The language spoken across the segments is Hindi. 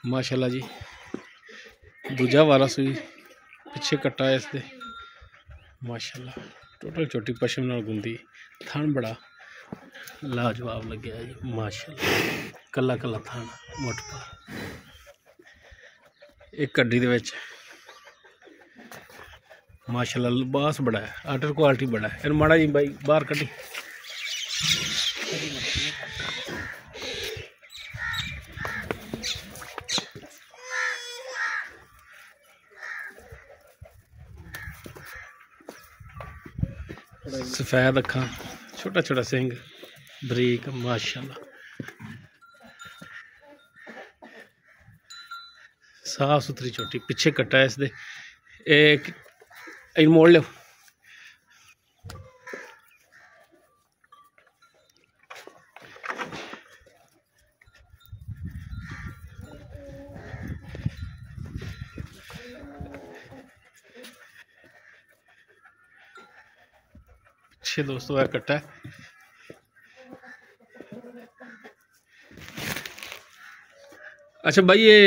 माशाल्लाह जी दूजा वारा सूई पिछे कट्टा है इसके माशाल्लाह टोटल छोटी पशम नाल गुंदी थान बड़ा लाजवाब लगे जी माशाल्लाह कला कला थान मुठ पर एक कड्डी दे विच माशाल्लाह लिबास बड़ा है आर्डर क्वालिटी बड़ा है इन माड़ा जी भाई बाहर कड्डी सफेद अखा छोटा छोटा सिंह बरीक माशाल्लाह साफ सुथरी छोटी पिछे कट्टा है इसके एक मोड़ लो पिछे दोस्तों है कट्टा है अच्छा भाई ये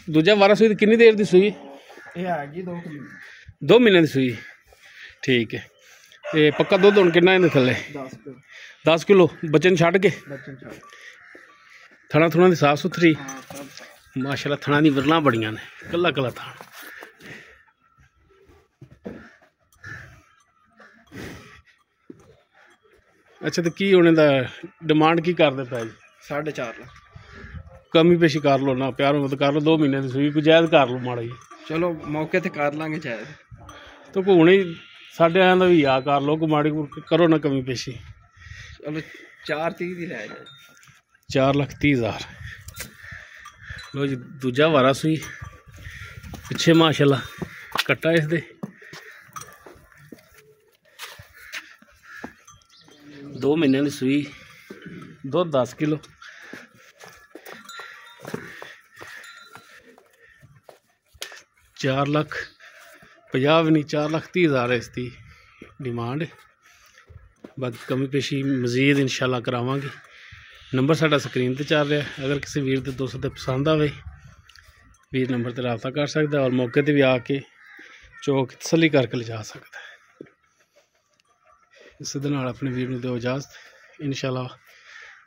दूजा वारा सूई कितनी देर की सूई जी 2 महीने की सूई ठीक है ये पक्का दुध हुण कितना इहदे थल्ले 10 किलो बच्चे छड़ के थणा थुणा दी साफ सुथरी माशाल्लाह थणा दी विरलां बड़ियां ने कला कला थान अच्छा तो की होने दा डिमांड की करदे पै जी 4.5 लाख कमी पेशी कर लो ना प्यार मत कर लो 2 महीने की सूई कोई जायज़ कर लो माड़ा जी चलो मौके ते कर लांगे जायज़ तो कोई हुणे साढ़े आया भी आ कर लो कोई माड़ी करो ना कमी पेशी चलो 4.30 दी लै जाए 4,30,000 लो जी दूजा वारा सूई पिछे माशाल्लाह कट्टा इस दे 2 महीने की सूई दुध 10 किलो $4,50,000 भी नहीं 4,30,000 इसकी डिमांड है बाकी कमी पेशी मजीद इंशाल्लाह करावांगे नंबर साडा स्क्रीन पर चल रहा है अगर किसी वीर के दोस्त ते पसंद आवे वीर नंबर पर रब्ता कर सकता है और मौके पर भी आके चौक तसली करके ले जा सकता है इस दे नाल अपने वीर नूं दिओ इजाज़त इंशाल्लाह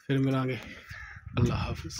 फिर मिलांगे अल्लाह हाफिज़।